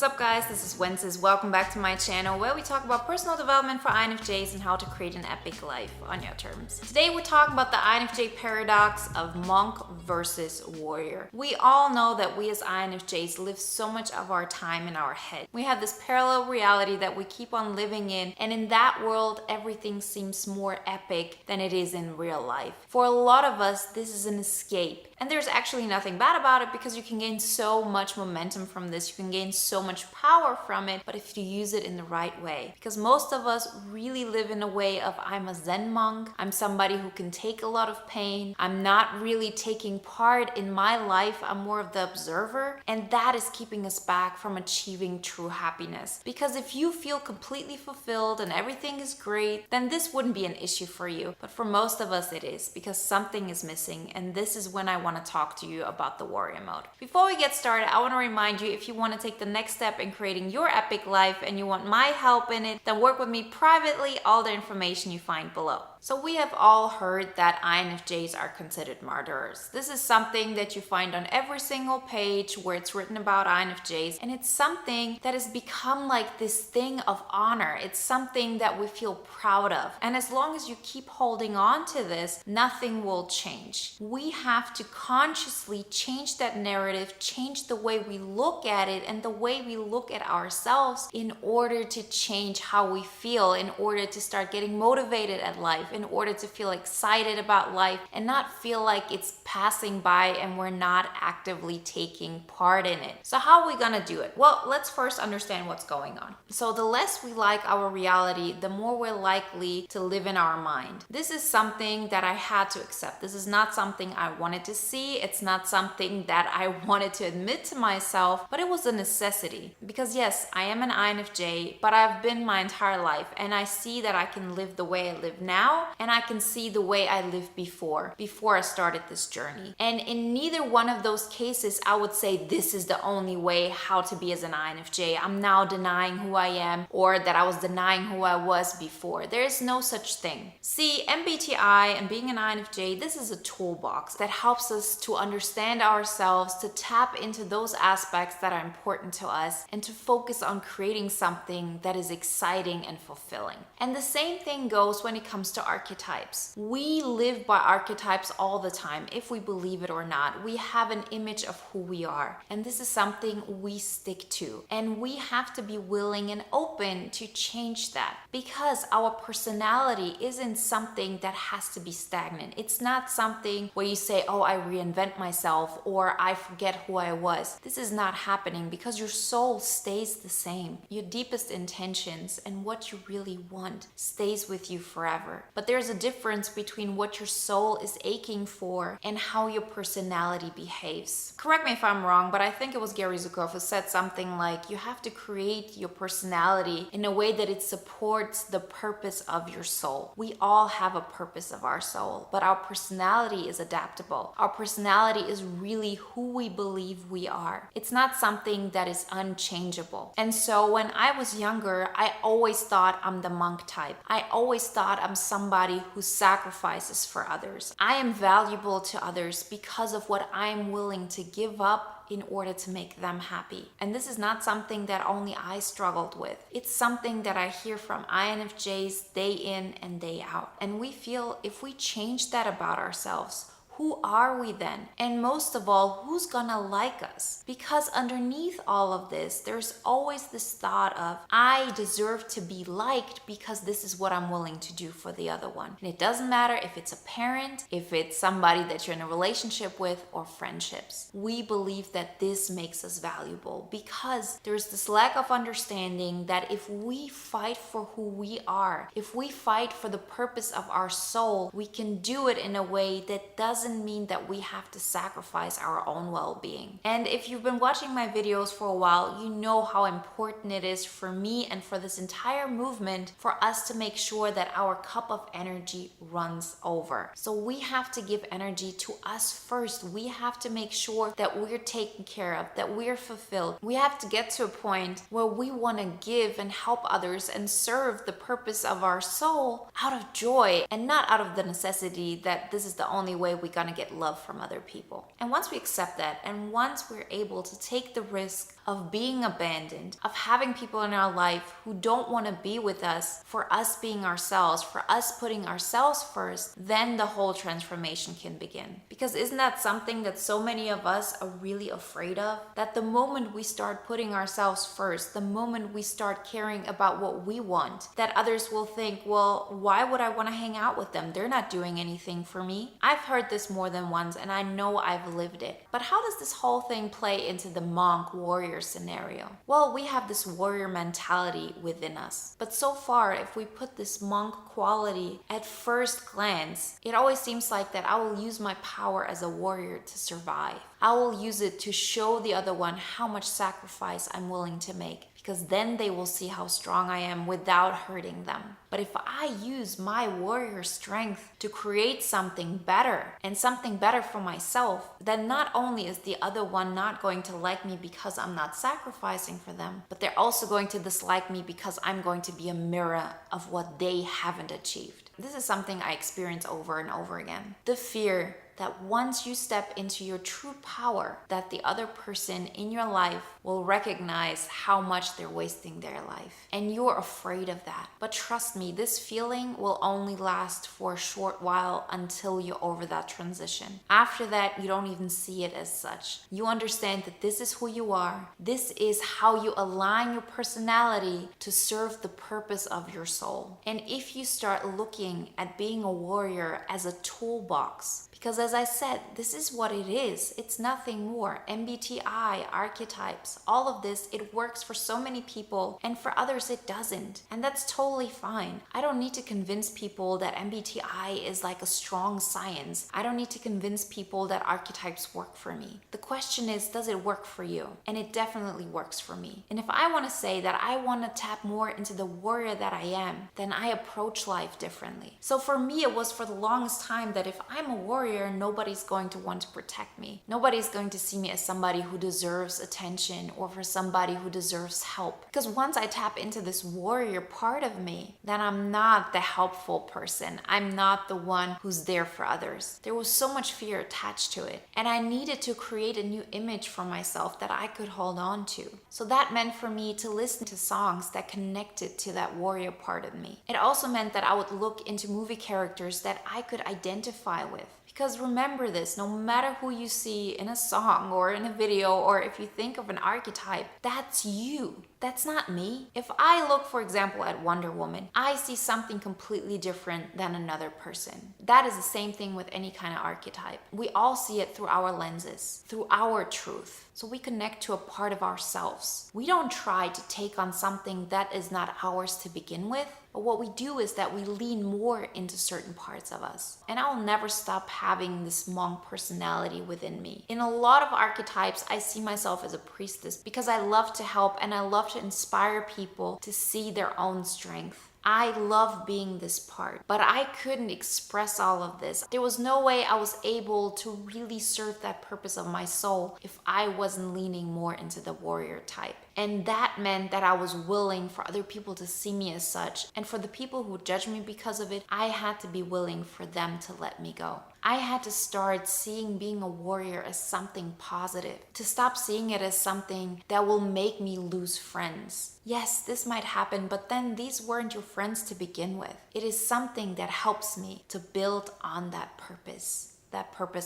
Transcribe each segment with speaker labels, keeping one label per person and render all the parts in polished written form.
Speaker 1: What's up guys, this is Wenzes. Welcome back to my channel where we talk about personal development for INFJs and how to create an epic life on your terms. Today we're talking about the INFJ paradox of monk versus warrior. We all know that we as INFJs live so much of our time in our head. We have this parallel reality that we keep on living in, and in that world everything seems more epic than it is in real life. For a lot of us, this is an escape. And there's actually nothing bad about it because you can gain so much momentum from this. You can gain so much power from it, but if you use it in the right way. Because most of us really live in a way of I'm a Zen monk, I'm somebody who can take a lot of pain, I'm not really taking part in my life, I'm more of the observer, and that is keeping us back from achieving true happiness. Because if you feel completely fulfilled and everything is great, then this wouldn't be an issue for you. But for most of us it is, because something is missing, and this is when I want to talk to you about the warrior mode. Before we get started, I want to remind you, if you want to take the next step in creating your epic life and you want my help in it, then work with me privately. All the information you find below. So we have all heard that INFJs are considered martyrs. This is something that you find on every single page where it's written about INFJs, and it's something that has become like this thing of honor. It's something that we feel proud of. And as long as you keep holding on to this, nothing will change. We have to consciously change that narrative, change the way we look at it and the way we look at ourselves in order to change how we feel, in order to start getting motivated at life, in order to feel excited about life and not feel like it's passing by and we're not actively taking part in it. So how are we gonna do it? Well, let's first understand what's going on. So the less we like our reality, the more we're likely to live in our mind. This is something that I had to accept. This is not something I wanted to see. It's not something that I wanted to admit to myself, but it was a necessity. Because yes, I am an INFJ, but I've been my entire life, and I see that I can live the way I live now, and I can see the way I lived before I started this journey. And in neither one of those cases, I would say this is the only way how to be as an INFJ. I'm now denying who I am, or that I was denying who I was before. There is no such thing. See, MBTI and being an INFJ, this is a toolbox that helps us to understand ourselves, to tap into those aspects that are important to us, and to focus on creating something that is exciting and fulfilling. And the same thing goes when it comes to archetypes. We live by archetypes all the time, if we believe it or not. We have an image of who we are, and this is something we stick to. And we have to be willing and open to change that, because our personality isn't something that has to be stagnant. It's not something where you say, oh, I reinvent myself or I forget who I was. This is not happening, because your soul stays the same. Your deepest intentions and what you really want stays with you forever. But there's a difference between what your soul is aching for and how your personality behaves. Correct me if I'm wrong, but I think it was Gary Zukav who said something like, you have to create your personality in a way that it supports the purpose of your soul. We all have a purpose of our soul, but our personality is adaptable. Our personality is really who we believe we are. It's not something that is unchangeable. And so when I was younger, I always thought I'm the monk type. I always thought I'm somebody who sacrifices for others. I am valuable to others because of what I'm willing to give up in order to make them happy. And this is not something that only I struggled with. It's something that I hear from INFJs day in and day out. And we feel if we change that about ourselves, who are we then? And most of all, who's gonna like us? Because underneath all of this, there's always this thought of, I deserve to be liked because this is what I'm willing to do for the other one. And it doesn't matter if it's a parent, if it's somebody that you're in a relationship with, or friendships. We believe that this makes us valuable because there's this lack of understanding that if we fight for who we are, if we fight for the purpose of our soul, we can do it in a way that doesn't mean that we have to sacrifice our own well-being. And if you've been watching my videos for a while, you know how important it is for me and for this entire movement for us to make sure that our cup of energy runs over. So we have to give energy to us first. We have to make sure that we're taken care of, that we're fulfilled. We have to get to a point where we want to give and help others and serve the purpose of our soul out of joy and not out of the necessity that this is the only way we gonna get love from other people. And once we accept that, and once we're able to take the risk of being abandoned, of having people in our life who don't want to be with us, for us being ourselves, for us putting ourselves first, then the whole transformation can begin. Because isn't that something that so many of us are really afraid of? That the moment we start putting ourselves first, the moment we start caring about what we want, that others will think, well, why would I want to hang out with them? They're not doing anything for me. I've heard this more than once and I know I've lived it. But how does this whole thing play into the monk warrior scenario? Well, we have this warrior mentality within us. But so far, if we put this monk quality at first glance, it always seems like that I will use my power as a warrior to survive. I will use it to show the other one how much sacrifice I'm willing to make, because then they will see how strong I am without hurting them. But if I use my warrior strength to create something better and something better for myself, then not only is the other one not going to like me because I'm not sacrificing for them, but they're also going to dislike me because I'm going to be a mirror of what they haven't achieved. This is something I experience over and over again. The fear that once you step into your true power, that the other person in your life will recognize how much they're wasting their life. And you're afraid of that. But trust me, this feeling will only last for a short while until you're over that transition. After that, you don't even see it as such. You understand that this is who you are. This is how you align your personality to serve the purpose of your soul. And if you start looking at being a warrior as a toolbox, because as I said, this is what it is. It's nothing more. MBTI, archetypes, all of this, it works for so many people, and for others it doesn't. And that's totally fine. I don't need to convince people that MBTI is like a strong science. I don't need to convince people that archetypes work for me. The question is, does it work for you? And it definitely works for me. And if I want to say that I want to tap more into the warrior that I am, then I approach life differently. So for me, it was for the longest time that if I'm a warrior, nobody's going to want to protect me. Nobody's going to see me as somebody who deserves attention or for somebody who deserves help. Because once I tap into this warrior part of me, then I'm not the helpful person. I'm not the one who's there for others. There was so much fear attached to it. And I needed to create a new image for myself that I could hold on to. So that meant for me to listen to songs that connected to that warrior part of me. It also meant that I would look into movie characters that I could identify with. Because remember this, no matter who you see in a song or in a video, or if you think of an archetype, that's you. That's not me. If I look, for example, at Wonder Woman, I see something completely different than another person. That is the same thing with any kind of archetype. We all see it through our lenses, through our truth. So we connect to a part of ourselves. We don't try to take on something that is not ours to begin with. But what we do is that we lean more into certain parts of us. And I'll never stop having this monk personality within me. In a lot of archetypes, I see myself as a priestess because I love to help and I love to inspire people to see their own strength. I love being this part, but I couldn't express all of this. There was no way I was able to really serve that purpose of my soul if I wasn't leaning more into the warrior type. And that meant that I was willing for other people to see me as such. And for the people who judge me because of it, I had to be willing for them to let me go. I had to start seeing being a warrior as something positive, to stop seeing it as something that will make me lose friends. Yes, this might happen, but then these weren't your friends to begin with. It is something that helps me to build on that purpose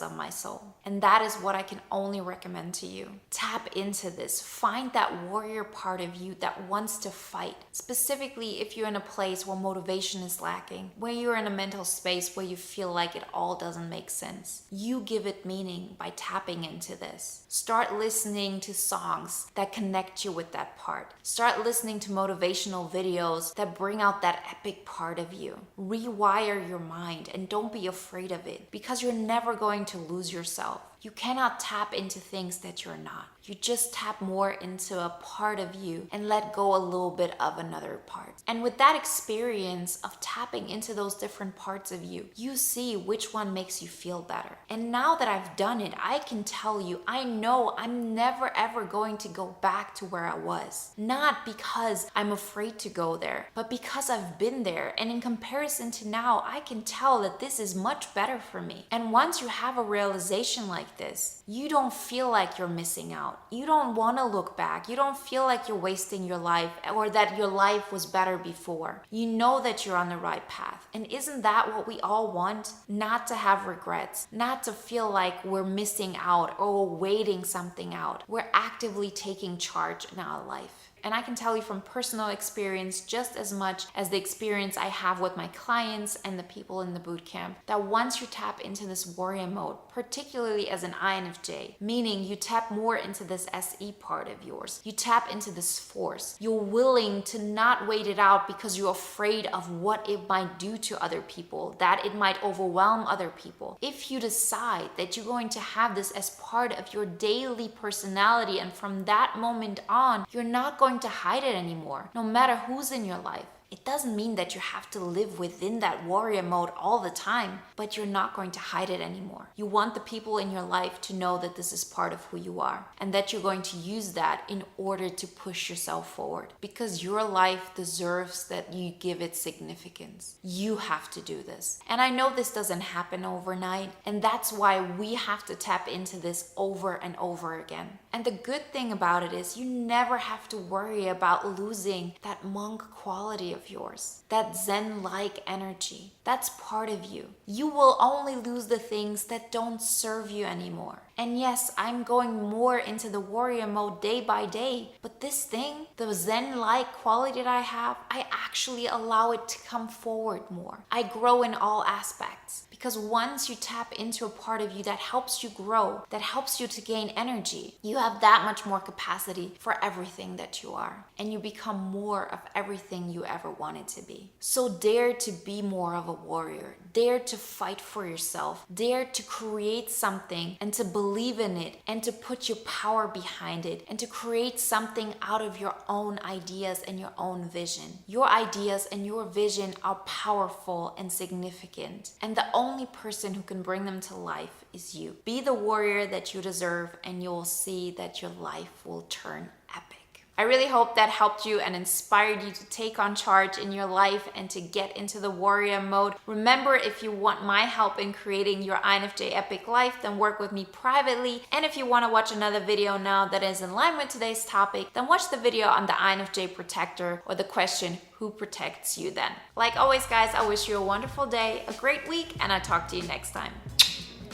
Speaker 1: of my soul. And that is what I can only recommend to you. Tap into this. Find that warrior part of you that wants to fight. Specifically, if you're in a place where motivation is lacking, where you're in a mental space where you feel like it all doesn't make sense. You give it meaning by tapping into this. Start listening to songs that connect you with that part. Start listening to motivational videos that bring out that epic part of you. Rewire your mind and don't be afraid of it, because you're never going to lose yourself. You cannot tap into things that you're not. You just tap more into a part of you and let go a little bit of another part. And with that experience of tapping into those different parts of you, you see which one makes you feel better. And now that I've done it, I can tell you, I know I'm never ever going to go back to where I was. Not because I'm afraid to go there, but because I've been there. And in comparison to now, I can tell that this is much better for me. And once you have a realization like this, you don't feel like you're missing out. out. You don't want to look back. You don't feel like you're wasting your life or that your life was better before. You know that you're on the right path. And isn't that what we all want? Not to have regrets, not to feel like we're missing out or we're waiting something out. We're actively taking charge in our life. And I can tell you from personal experience, just as much as the experience I have with my clients and the people in the bootcamp, that once you tap into this warrior mode, particularly as an INFJ, meaning you tap more into this SE part of yours, you tap into this force, you're willing to not wait it out because you're afraid of what it might do to other people, that it might overwhelm other people. If you decide that you're going to have this as part of your daily personality, and from that moment on, you're not going to hide it anymore, no matter who's in your life. It doesn't mean that you have to live within that warrior mode all the time, but you're not going to hide it anymore. You want the people in your life to know that this is part of who you are and that you're going to use that in order to push yourself forward, because your life deserves that you give it significance. You have to do this. And I know this doesn't happen overnight, and that's why we have to tap into this over and over again. And the good thing about it is you never have to worry about losing that monk quality of yours, that Zen-like energy. That's part of you. You will only lose the things that don't serve you anymore. And yes, I'm going more into the warrior mode day by day, but this thing, the Zen-like quality that I have, I actually allow it to come forward more. I grow in all aspects, because once you tap into a part of you that helps you grow, that helps you to gain energy, you have that much more capacity for everything that you are, and you become more of everything you ever wanted to be. So dare to be more of a warrior. Dare to fight for yourself. Dare to create something and to believe in it and to put your power behind it and to create something out of your own ideas and your own vision. Your ideas and your vision are powerful and significant, and the only person who can bring them to life is you. Be the warrior that you deserve, and you'll see that your life will turn epic. I really hope that helped you and inspired you to take on charge in your life and to get into the warrior mode. Remember, if you want my help in creating your INFJ epic life, then work with me privately. And if you want to watch another video now that is in line with today's topic, then watch the video on the INFJ protector, or the question, who protects you then? Like always, guys, I wish you a wonderful day, a great week, and I'll talk to you next time.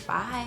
Speaker 1: Bye.